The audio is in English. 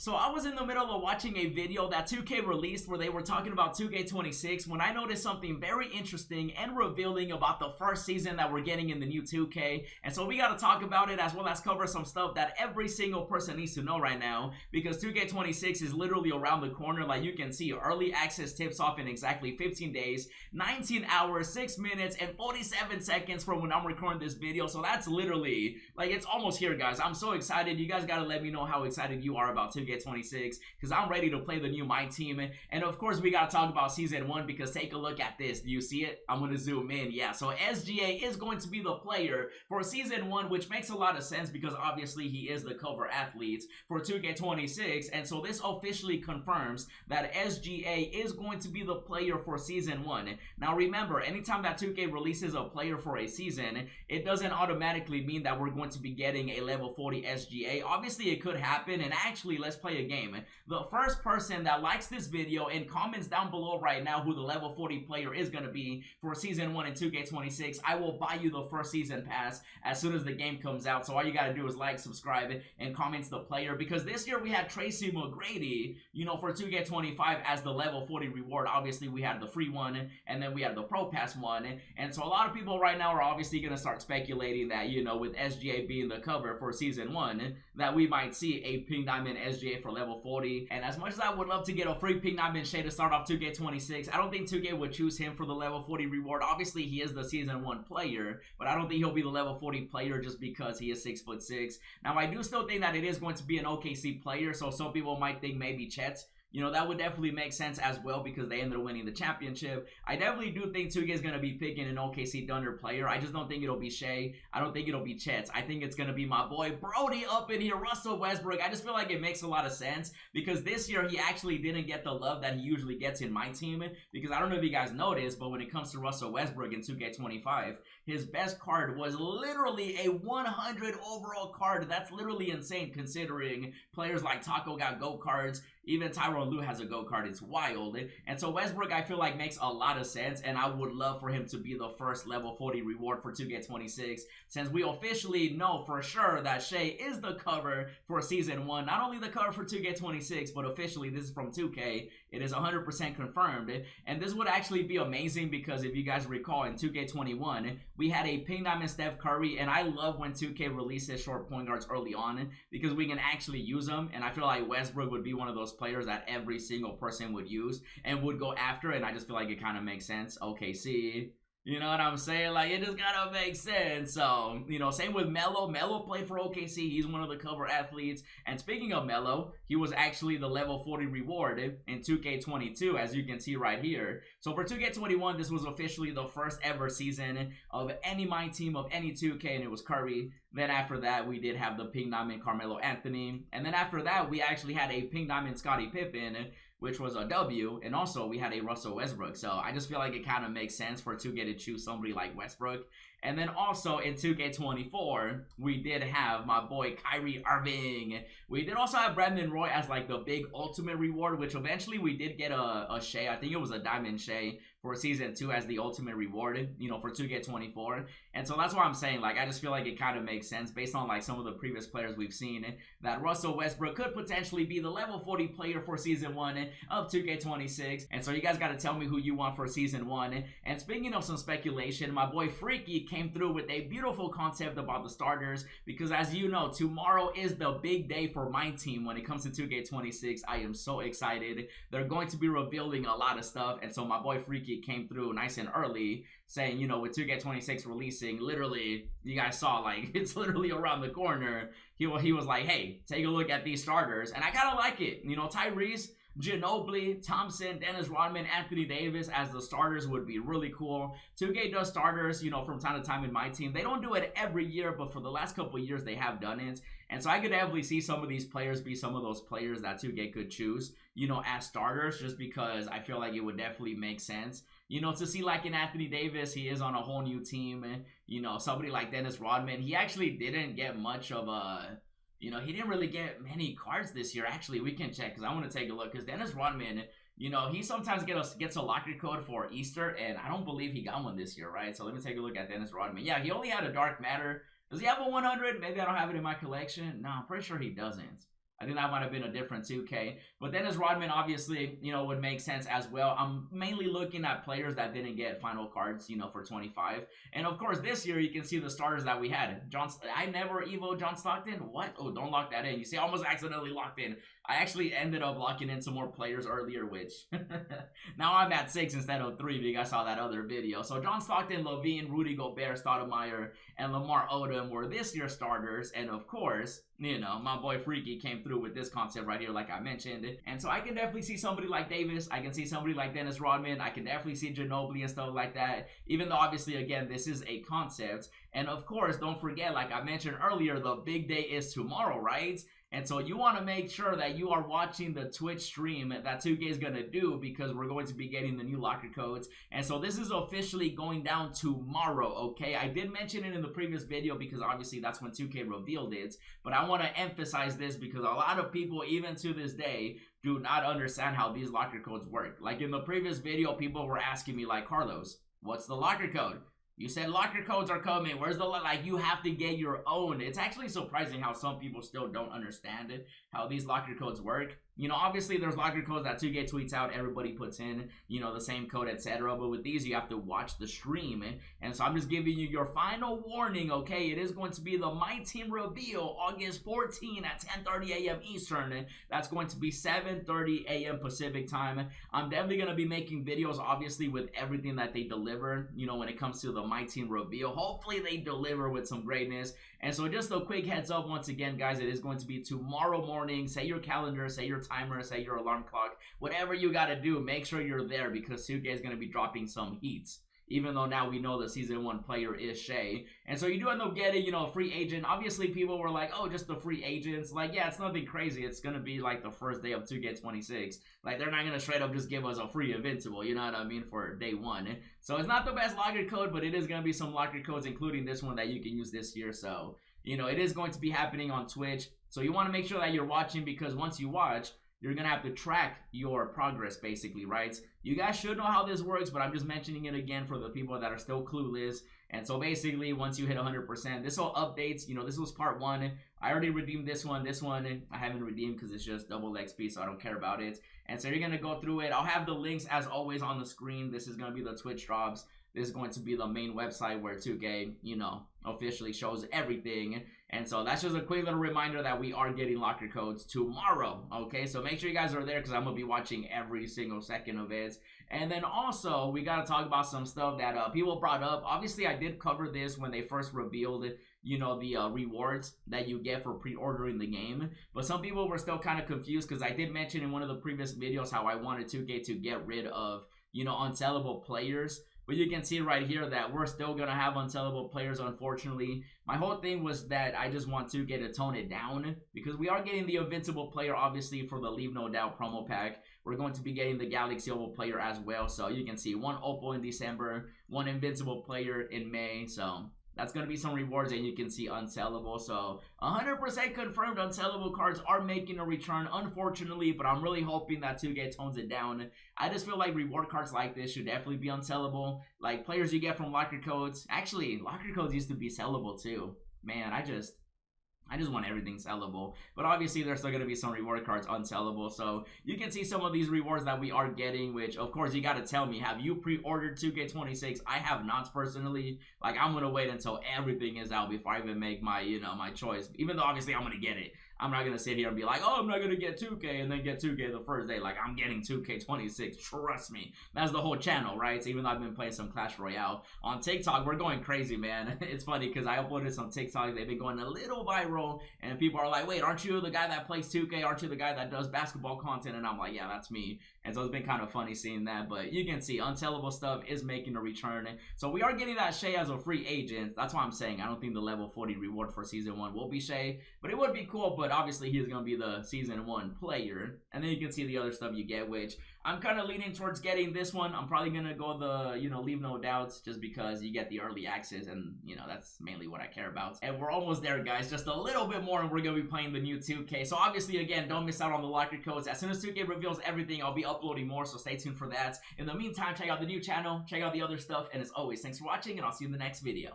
So I was in the middle of watching a video that 2K released where they were talking about 2K26 when I noticed something very interesting and revealing about the first season that we're getting in the new 2K. And so we got to talk about it as well as cover some stuff that every single person needs to know right now, because 2K26 is literally around the corner. Like you can see, early access tips off in exactly 15 days, 19 hours, 6 minutes, and 47 seconds from when I'm recording this video. So that's literally, like, it's almost here, guys. I'm so excited. You guys got to let me know how excited you are about 2K26, because I'm ready to play the new MyTeam. And of course, we got to talk about Season 1, because take a look at this. Do you see it? I'm going to zoom in. Yeah, so SGA is going to be the player for Season 1, which makes a lot of sense because obviously he is the cover athlete for 2K26. And so this officially confirms that SGA is going to be the player for Season 1. Now remember, anytime that 2K releases a player for a season, it doesn't automatically mean that we're going to be getting a level 40 SGA. Obviously, it could happen, and actually, let's play a game. The first person that likes this video and comments down below right now who the level 40 player is going to be for Season 1 in 2K26, I will buy you the first season pass as soon as the game comes out. So all you got to do is like, subscribe, and comment the player, because this year we had Tracy McGrady, you know, for 2K25 as the level 40 reward. Obviously, we had the free one, and then we had the Pro Pass one. And so a lot of people right now are obviously going to start speculating that, you know, with SGA being the cover for Season 1, that we might see a Pink Diamond SGA for level 40. And as much as I would love to get a free Pink Diamond Shade to start off 2K26, I don't think 2K would choose him for the level 40 reward. Obviously, he is the Season 1 player, but I don't think he'll be the level 40 player just because he is 6'6". Now, I do still think that it is going to be an OKC player, so some people might think maybe Chet's. You know, that would definitely make sense as well because they ended up winning the championship. I definitely do think 2K is going to be picking an OKC Thunder player. I just don't think it'll be Shea. I don't think it'll be Chet. I think it's going to be my boy Brody up in here, Russell Westbrook. I just feel like it makes a lot of sense because this year he actually didn't get the love that he usually gets in MyTeam, because I don't know if you guys noticed, but when it comes to Russell Westbrook in 2K25, his best card was literally a 100 overall card. That's literally insane considering players like Taco got GOAT cards. Even Tyronn Lue has a GOAT card. It's wild. And so Westbrook, I feel like, makes a lot of sense, and I would love for him to be the first level 40 reward for 2K26, since we officially know for sure that Shea is the cover for Season 1. Not only the cover for 2K26, but officially this is from 2K. It is 100% confirmed. And this would actually be amazing because if you guys recall, in 2K21, we had a Pink Diamond Steph Curry, and I love when 2K releases short point guards early on because we can actually use them, and I feel like Westbrook would be one of those players that every single person would use and would go after, and I just feel like it kind of makes sense. OKC, you know what I'm saying? Like, it just gotta make sense. So, you know, same with Melo. Melo played for OKC. He's one of the cover athletes. And speaking of Melo, he was actually the level 40 reward in 2K22, as you can see right here. So for 2K21, this was officially the first ever season of any MyTeam of any 2K, and it was Curry. Then after that, we did have the Pink Diamond Carmelo Anthony. And then after that, we actually had a Pink Diamond Scottie Pippen, which was a W, and also we had a Russell Westbrook. So I just feel like it kind of makes sense for 2K to choose somebody like Westbrook. And then also in 2K24, we did have my boy Kyrie Irving. We did also have Brandon Roy as like the big ultimate reward, which eventually we did get a Shea. I think it was a Diamond Shea for Season 2 as the ultimate reward, you know, for 2K24. And so that's what I'm saying. Like, I just feel like it kind of makes sense based on like some of the previous players we've seen that Russell Westbrook could potentially be the level 40 player for Season 1 of 2K26. And so you guys got to tell me who you want for Season 1. And speaking of some speculation, my boy Freaky came through with a beautiful concept about the starters, because as you know, tomorrow is the big day for MyTeam when it comes to 2K26. I am so excited. They're going to be revealing a lot of stuff, and so my boy Freaky came through nice and early saying, you know, with 2K26 releasing, literally, you guys saw, like, it's literally around the corner. He was like, hey, take a look at these starters, and I kind of like it. You know, Tyrese, Ginobili, Thompson, Dennis Rodman, Anthony Davis as the starters would be really cool. 2K does starters, you know, from time to time in MyTeam. They don't do it every year, but for the last couple of years, they have done it. And so I could definitely see some of these players be some of those players that 2K could choose, you know, as starters, just because I feel like it would definitely make sense. You know, to see like in Anthony Davis, he is on a whole new team. And, you know, somebody like Dennis Rodman, he actually didn't get much of a... You know, he didn't really get many cards this year. Actually, we can check because I want to take a look. Because Dennis Rodman, you know, he sometimes gets a locker code for Easter, and I don't believe he got one this year, right? So let me take a look at Dennis Rodman. Yeah, he only had a Dark Matter. Does he have a 100? Maybe I don't have it in my collection. No, I'm pretty sure he doesn't. I think that might have been a different 2K. But Dennis Rodman obviously, would make sense as well. I'm mainly looking at players that didn't get final cards, for 25. And of course, this year you can see the starters that we had. I never evo John Stockton. What? Oh, don't lock that in. You see, I almost accidentally locked in. I actually ended up locking in some more players earlier, which now I'm at 6 instead of 3 if you guys saw that other video. So John Stockton, Levine, Rudy Gobert, Stoudemire, and Lamar Odom were this year's starters. And of course, my boy Freaky came through with this concept right here, like I mentioned. And so I can definitely see somebody like Davis. I can see somebody like Dennis Rodman. I can definitely see Ginobili and stuff like that. Even though, obviously, again, this is a concept. And of course, don't forget, like I mentioned earlier, the big day is tomorrow, right? And so you want to make sure that you are watching the Twitch stream that 2K is going to do, because we're going to be getting the new locker codes. And so this is officially going down tomorrow, okay? I did mention it in the previous video because obviously that's when 2K revealed it. But I want to emphasize this because a lot of people, even to this day, do not understand how these locker codes work. Like in the previous video, people were asking me like, Carlos, what's the locker code? You said locker codes are coming. Where's the, like, you have to get your own. It's actually surprising how some people still don't understand it, how these locker codes work. Obviously there's locker codes that 2K tweets out, everybody puts in, the same code, etc. But with these, you have to watch the stream. And so I'm just giving you your final warning, okay? It is going to be the My Team reveal August 14 at 10:30 a.m. Eastern. That's going to be 7:30 a.m. Pacific time. I'm definitely going to be making videos, obviously, with everything that they deliver, when it comes to the My Team reveal. Hopefully they deliver with some greatness. And so just a quick heads up once again, guys, it is going to be tomorrow morning. Set your calendar, set your timer, set your alarm clock, whatever you got to do, make sure you're there because 2K is going to be dropping some heats. Even though now we know the season 1 player is Shea. And so you do end up getting, a free agent. Obviously, people were like, oh, just the free agents. Like, yeah, it's nothing crazy. It's going to be like the first day of 2K26. Like, they're not going to straight up just give us a free Invincible, you know what I mean, for day 1. So it's not the best locker code, but it is going to be some locker codes, including this one that you can use this year. So, it is going to be happening on Twitch. So you want to make sure that you're watching because once you watch, you're going to have to track your progress, basically, right? You guys should know how this works, but I'm just mentioning it again for the people that are still clueless. And so basically, once you hit 100%, this all updates. This was part 1. I already redeemed this one. This one I haven't redeemed because it's just double XP, so I don't care about it. And so you're going to go through it. I'll have the links, as always, on the screen. This is going to be the Twitch drops. This is going to be the main website where 2K, officially shows everything. And so that's just a quick little reminder that we are getting locker codes tomorrow, okay? So make sure you guys are there because I'm going to be watching every single second of it. And then also, we got to talk about some stuff that people brought up. Obviously, I did cover this when they first revealed it, the rewards that you get for pre-ordering the game. But some people were still kind of confused because I did mention in one of the previous videos how I wanted 2K to get rid of, unsellable players. But you can see right here that we're still going to have unsellable players, unfortunately. My whole thing was that I just want to get to tone it down because we are getting the Invincible player, obviously, for the Leave No Doubt promo pack. We're going to be getting the Galaxy Opal player as well. So you can see 1 Opal in December, 1 Invincible player in May. So that's going to be some rewards, and you can see unsellable. So 100% confirmed unsellable cards are making a return, unfortunately, but I'm really hoping that 2K tones it down. I just feel like reward cards like this should definitely be unsellable. Like players you get from locker codes. Actually, locker codes used to be sellable too. Man, I just want everything sellable. But obviously, there's still going to be some reward cards unsellable. So you can see some of these rewards that we are getting, which, of course, you got to tell me, have you pre-ordered 2K26? I have not personally. Like, I'm going to wait until everything is out before I even make my, my choice. Even though, obviously, I'm going to get it. I'm not going to sit here and be like, oh, I'm not going to get 2K and then get 2K the first day. Like, I'm getting 2K26. Trust me. That's the whole channel, right? So even though I've been playing some Clash Royale. On TikTok, we're going crazy, man. It's funny because I uploaded some TikToks. They've been going a little viral. And people are like, wait, aren't you the guy that plays 2K? Aren't you the guy that does basketball content? And I'm like, yeah, that's me. And so it's been kind of funny seeing that. But you can see unsellable stuff is making a return. So we are getting that Shea as a free agent. That's why I'm saying I don't think the level 40 reward for season 1 will be Shea. But it would be cool. But obviously he's going to be the season 1 player. And then you can see the other stuff you get, which I'm kind of leaning towards getting this one. I'm probably going to go the, Leave No Doubts just because you get the early access. And, that's mainly what I care about. And we're almost there, guys. Just a little bit more and we're going to be playing the new 2K. So obviously, again, don't miss out on the locker codes. As soon as 2K reveals everything, I'll be uploading more. So stay tuned for that. In the meantime, check out the new channel. Check out the other stuff. And as always, thanks for watching and I'll see you in the next video.